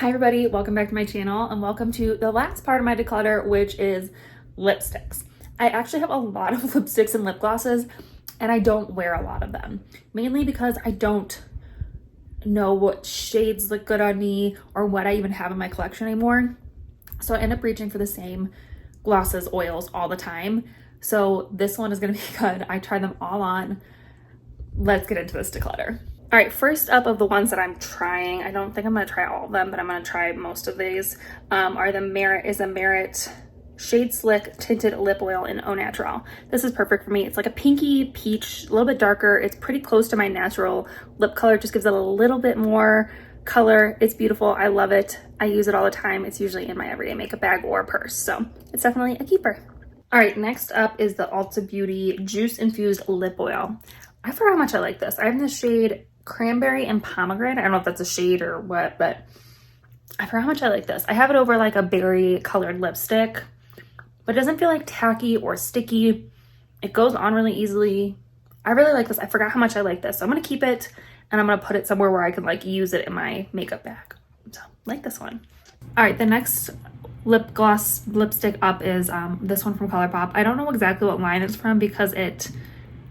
Hi everybody, welcome back to my channel and welcome to the last part of my declutter, which is lipsticks. I actually have a lot of lipsticks and lip glosses and I don't wear a lot of them, mainly because I don't know what shades look good on me or what I even have in my collection anymore. So I end up reaching for the same glosses, oils all the time. So this one is gonna be good. I tried them all on. Let's get into this declutter. All right, first up of the ones that I'm trying, I don't think I'm gonna try all of them, but I'm gonna try most of these, are the Merit Shade Slick Tinted Lip Oil in Au Naturel. This is perfect for me. It's like a pinky peach, a little bit darker. It's pretty close to my natural lip color, just gives it a little bit more color. It's beautiful, I love it. I use it all the time. It's usually in my everyday makeup bag or purse, so it's definitely a keeper. All right, next up is the Ulta Beauty Juice Infused Lip Oil. I forgot how much I like this. I have this shade Cranberry and Pomegranate. I don't know if that's a shade or what, but I forgot how much I like this. I have it over like a berry colored lipstick, but it doesn't feel like tacky or sticky. It goes on really easily. I really like this. I forgot how much I like this. So I'm gonna keep it and I'm gonna put it somewhere where I can like use it in my makeup bag. So I like this one. All right, the next lip gloss lipstick up is this one from ColourPop. I don't know exactly what line it's from because it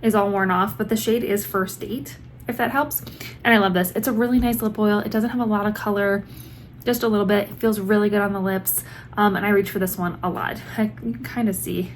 is all worn off, but the shade is First Date, if that helps. And I love this. It's a really nice lip oil. It doesn't have a lot of color, just a little bit. It feels really good on the lips. And I reach for this one a lot. You can kind of see,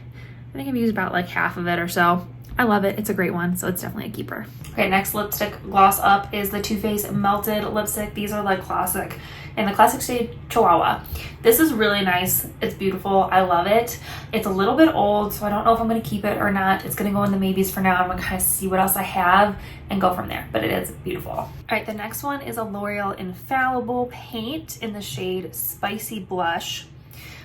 I think I've used about like half of it or so. I love it. It's a great one, so it's definitely a keeper. Okay, next lipstick gloss up is the Too Faced Melted Lipstick. These are like classic, in the classic shade Chihuahua. This is really nice. It's beautiful. I love it. It's a little bit old, so I don't know if I'm going to keep it or not. It's going to go in the maybes for now. I'm going to kind of see what else I have and go from there, but it is beautiful. All right, the next one is a L'Oreal Infallible Paint in the shade Spicy Blush.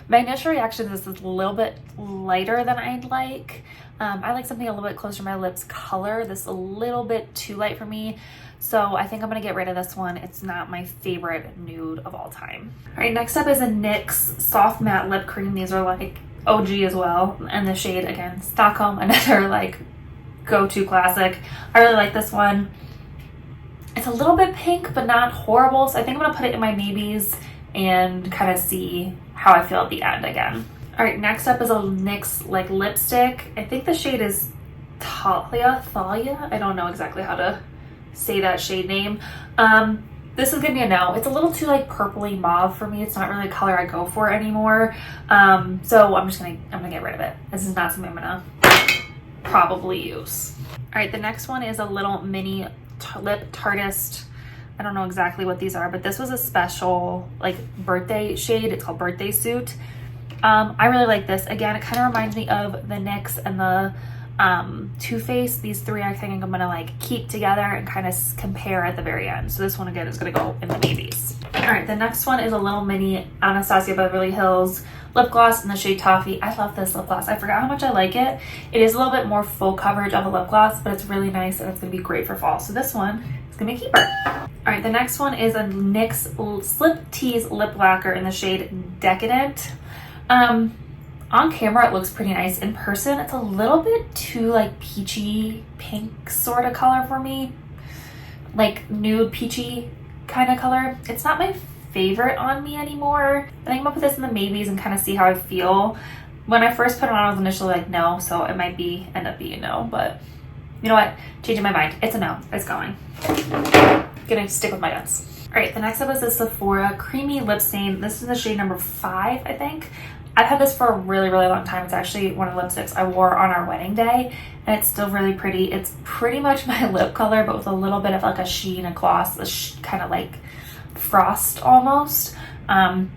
My initial reaction is this is a little bit lighter than I'd like. I like something a little bit closer to my lips color. This is a little bit too light for me. So I think I'm gonna get rid of this one. It's not my favorite nude of all time. All right, next up is a NYX Soft Matte Lip Cream. These are like OG as well. And the shade, again, Stockholm, another like go-to classic. I really like this one. It's a little bit pink, but not horrible. So I think I'm gonna put it in my maybes and kind of see how I feel at the end again. All right, next up is a NYX like lipstick. I think the shade is Thalia. I don't know exactly how to say that shade name. This is gonna be a no. It's a little too like purpley mauve for me. It's not really a color I go for anymore. So I'm gonna get rid of it. This is not something I'm gonna probably use. All right, the next one is a little mini lip Tartist. I don't know exactly what these are, but this was a special like birthday shade. It's called Birthday Suit. I really like this. Again, it kind of reminds me of the NYX and the Too Faced. These three I think I'm gonna like keep together and kind of compare at the very end. So this one again is gonna go in the maybes. All right, the next one is a little mini Anastasia Beverly Hills lip gloss in the shade Toffee. I love this lip gloss. I forgot how much I like it. It is a little bit more full coverage of a lip gloss, but it's really nice and it's gonna be great for fall. So this one is gonna be a keeper. All right, the next one is a NYX Slip Tease Lip Lacquer in the shade Decadent. On camera it looks pretty nice. In person it's a little bit too like peachy pink sort of color for me, like nude peachy kind of color. It's not my favorite on me anymore. I think I'm gonna put this in the maybes and kind of see how I feel. When I first put it on I was initially like no, so it might end up being a no, but you know what, changing my mind. It's a no. It's going. Gonna stick with my guns. All right, the next up is the Sephora Creamy Lip Stain. This is the shade number 5, I think. I've had this for a really, really long time. It's actually one of the lipsticks I wore on our wedding day, and it's still really pretty. It's pretty much my lip color, but with a little bit of like a sheen, a gloss, kind of like frost almost. And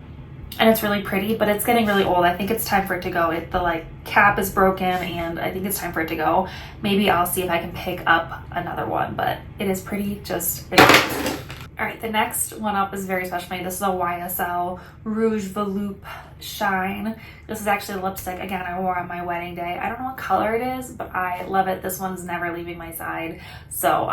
it's really pretty, but it's getting really old. I think it's time for it to go. The like cap is broken, and I think it's time for it to go. Maybe I'll see if I can pick up another one, but it is pretty, just it is. All right, the next one up is very special to me. This is a YSL Rouge Veloute Shine. This is actually a lipstick, again, I wore on my wedding day. I don't know what color it is, but I love it. This one's never leaving my side, so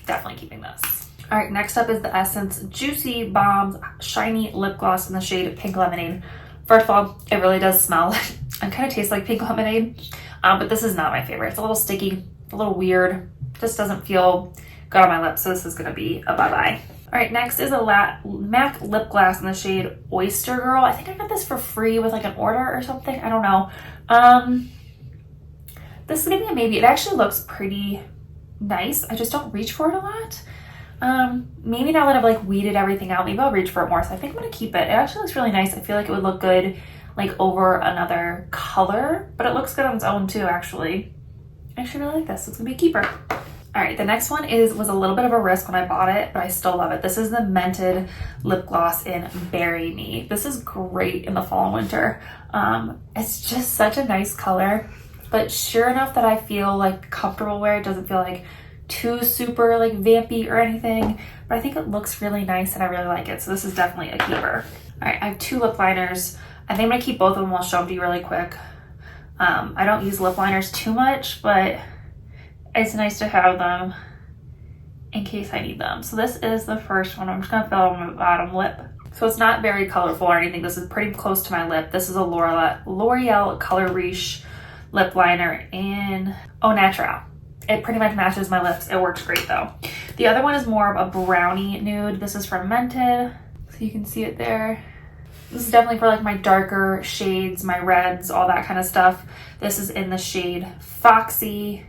definitely keeping this. All right, next up is the Essence Juicy Bombs Shiny Lip Gloss in the shade Pink Lemonade. First of all, it really does smell and kind of tastes like pink lemonade, but this is not my favorite. It's a little sticky, a little weird, just doesn't feel good on my lips, so this is gonna be a bye-bye. All right, next is a MAC lip gloss in the shade Oyster Girl. I think I got this for free with like an order or something. I don't know. This is gonna be a maybe. It actually looks pretty nice. I just don't reach for it a lot. Maybe now that I've like weeded everything out, maybe I'll reach for it more. So I think I'm gonna keep it. It actually looks really nice. I feel like it would look good like over another color, but it looks good on its own too, actually. I actually really like this. So it's gonna be a keeper. All right, the next one was a little bit of a risk when I bought it, but I still love it. This is the Mented lip gloss in Berry Me. This is great in the fall and winter. It's just such a nice color, but sure enough that I feel like comfortable wear. It doesn't feel like too super like vampy or anything, but I think it looks really nice and I really like it. So this is definitely a keeper. All right, I have 2 lip liners. I think I'm gonna keep both of them. I'll show them to you really quick. I don't use lip liners too much, but it's nice to have them in case I need them. So this is the first one. I'm just gonna fill on my bottom lip. So it's not very colorful or anything. This is pretty close to my lip. This is a L'Oreal Color Riche lip liner in Au Naturel. It pretty much matches my lips. It works great though. The other one is more of a brownie nude. This is from Mented, so you can see it there. This is definitely for like my darker shades, my reds, all that kind of stuff. This is in the shade Foxy.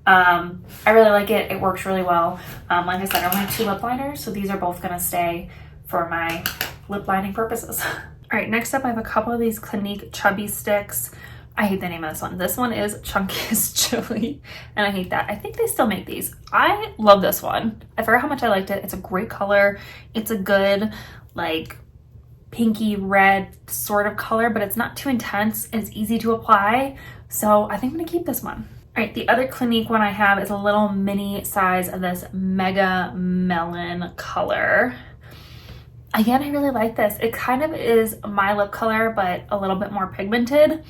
I really like it. It works really well. Like I said, I only have 2 lip liners, so these are both gonna stay for my lip lining purposes. All right, next up I have a couple of these Clinique Chubby Sticks. I hate the name of this one. This one is Chunkiest Chili, and I hate that. I think they still make these. I love this one. I forgot how much I liked it. It's a great color. It's a good, like, pinky red sort of color, but it's not too intense. It's easy to apply, so I think I'm gonna keep this one. All right, the other Clinique one I have is a little mini size of this Mega Melon color. Again, I really like this. It kind of is my lip color, but a little bit more pigmented.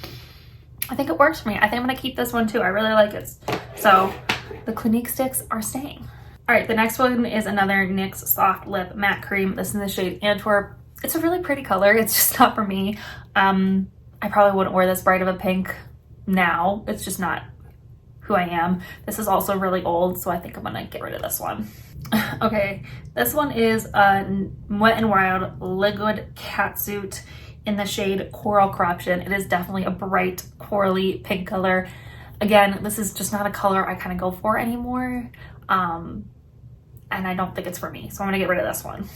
I think it works for me. I think I'm gonna keep this one too. I really like it. So the Clinique sticks are staying. All right, the next one is another NYX Soft Lip Matte Cream. This is in the shade Antwerp. It's a really pretty color. It's just not for me. I probably wouldn't wear this bright of a pink now. It's just not who I am. This is also really old, so I think I'm gonna get rid of this one. Okay, this one is a Wet n Wild Liquid Catsuit in the shade Coral Corruption. It is definitely a bright corally pink color. Again, this is just not a color I kind of go for anymore, and I don't think it's for me, so I'm gonna get rid of this one.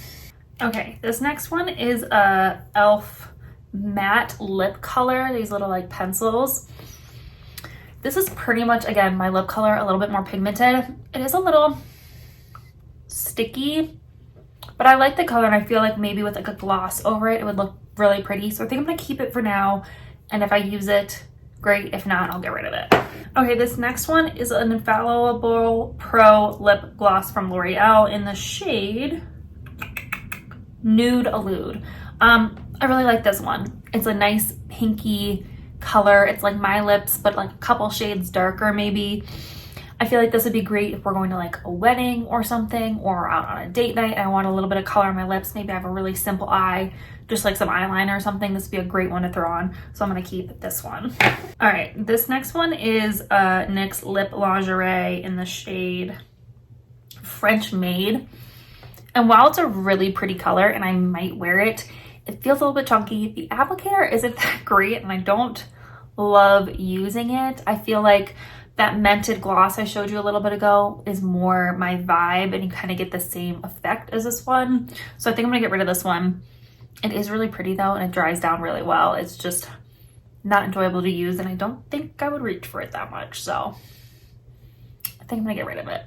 Okay, this next one is a e.l.f. matte lip color, these little like pencils. This is pretty much, again, my lip color, a little bit more pigmented. It is a little sticky, but I like the color, and I feel like maybe with like a gloss over it, it would look really pretty. So I think I'm gonna keep it for now, and if I use it, great. If not, I'll get rid of it. Okay, this next one is an Infallible Pro lip gloss from L'Oreal in the shade Nude Allude. I really like this one. It's a nice pinky color. It's like my lips, but like a couple shades darker maybe. I feel like this would be great if we're going to like a wedding or something, or out on a date night. I want a little bit of color on my lips. Maybe I have a really simple eye, just like some eyeliner or something. This would be a great one to throw on. So I'm gonna keep this one. All right, this next one is NYX Lip Lingerie in the shade French Maid. And while it's a really pretty color and I might wear it, it feels a little bit chunky. The applicator isn't that great, and I don't love using it. I feel like that Mented gloss I showed you a little bit ago is more my vibe, and you kind of get the same effect as this one. So I think I'm gonna get rid of this one. It is really pretty though, and it dries down really well. It's just not enjoyable to use, and I don't think I would reach for it that much. So I think I'm gonna get rid of it.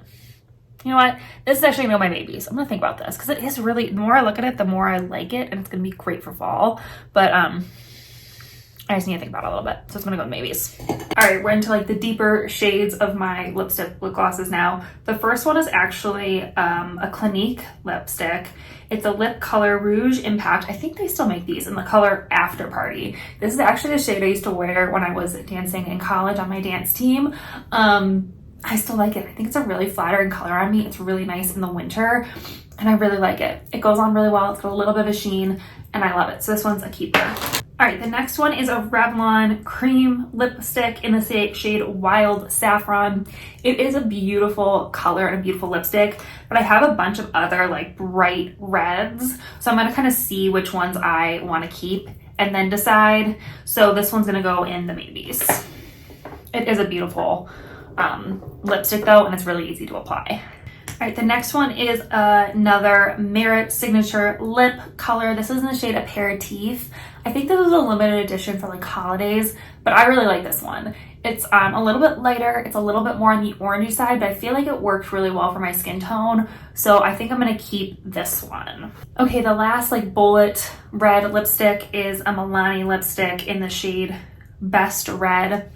You know what? This is actually gonna go my maybes. I'm gonna think about this because it is really, the more I look at it, the more I like it, and it's gonna be great for fall. But I just need to think about it a little bit. So it's gonna go maybes. All right, we're into like the deeper shades of my lip glosses now. The first one is actually a Clinique lipstick. It's a Lip Color Rouge Impact. I think they still make these in the color After Party. This is actually the shade I used to wear when I was dancing in college on my dance team. I still like it. I think it's a really flattering color on me. It's really nice in the winter, and I really like it. It goes on really well. It's got a little bit of a sheen, and I love it. So this one's a keeper. All right, the next one is a Revlon cream lipstick in the shade Wild Saffron. It is a beautiful color and a beautiful lipstick, but I have a bunch of other like bright reds. So I'm gonna kind of see which ones I wanna keep and then decide. So this one's gonna go in the maybes. It is a beautiful lipstick though, and it's really easy to apply. All right, the next one is another Merit Signature Lip color. This is in the shade Aperitif. I think this is a limited edition for like holidays, but I really like this one. It's a little bit lighter. It's a little bit more on the orangey side, but I feel like it worked really well for my skin tone. So I think I'm gonna keep this one. Okay, the last like bullet red lipstick is a Milani lipstick in the shade Best Red.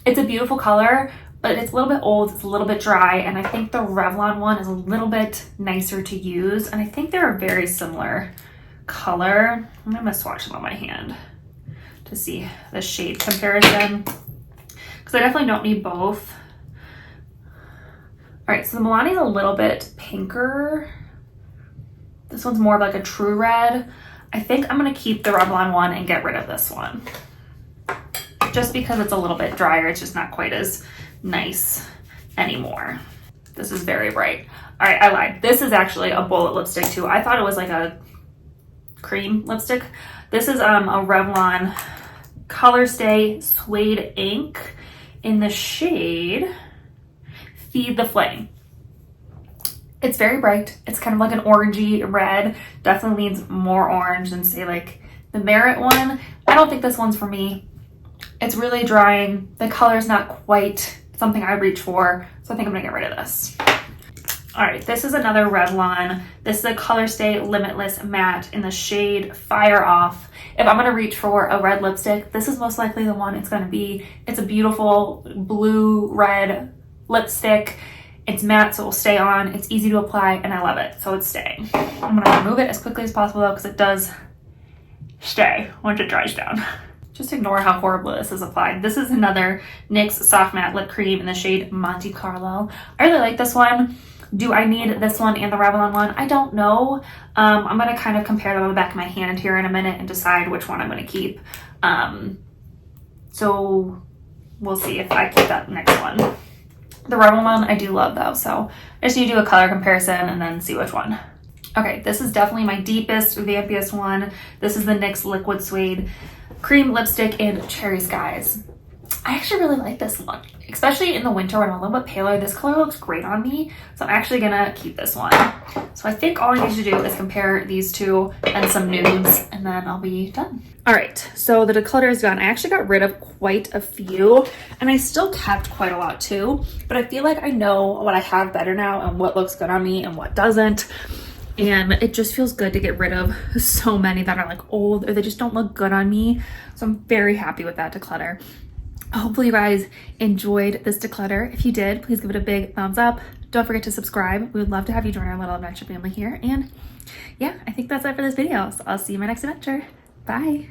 It's a beautiful color, but it's a little bit old, it's a little bit dry, and I think the Revlon one is a little bit nicer to use, and I think they're a very similar color. I'm gonna swatch them on my hand to see the shade comparison, because I definitely don't need both. All right, so the Milani is a little bit pinker. This one's more of like a true red. I think I'm gonna keep the Revlon one and get rid of this one, just because it's a little bit drier. It's just not quite as nice anymore. This is very bright. All right, I lied. This is actually a bullet lipstick too. I thought it was like a cream lipstick. This is a Revlon Color Stay Suede Ink in the shade Feed the Flame. It's very bright. It's kind of like an orangey red. Definitely needs more orange than say like the Merit one. I don't think this one's for me. It's really drying. The color's not quite something I reach for, so I think I'm gonna get rid of this. All right, this is another Revlon. This is a Color Stay Limitless Matte in the shade Fire Off. If I'm gonna reach for a red lipstick, this is most likely the one it's gonna be. It's a beautiful blue-red lipstick. It's matte, so it will stay on. It's easy to apply, and I love it, so it's staying. I'm gonna remove it as quickly as possible though, because it does stay once it dries down. Just ignore how horribly this is applied. This is another NYX Soft Matte Lip Cream in the shade Monte Carlo. I really like this one. Do I need this one and the Revlon one? I don't know. I'm gonna kind of compare them on the back of my hand here in a minute and decide which one I'm gonna keep. So we'll see if I keep that next one. The Revlon one I do love though, so I just need to do a color comparison and then see which one. Okay, this is definitely my deepest, vampiest one. This is the NYX Liquid Suede Cream Lipstick in Cherry Skies. I actually really like this one, especially in the winter when I'm a little bit paler. This color looks great on me, so I'm actually gonna keep this one. So I think all I need to do is compare these two and some nudes, and then I'll be done. All right, so the declutter is done. I actually got rid of quite a few, and I still kept quite a lot too, but I feel like I know what I have better now and what looks good on me and what doesn't. And it just feels good to get rid of so many that are like old or they just don't look good on me. So I'm very happy with that declutter. Hopefully you guys enjoyed this declutter. If you did, please give it a big thumbs up. Don't forget to subscribe. We would love to have you join our little adventure family here. And yeah, I think that's it for this video. So I'll see you in my next adventure. Bye.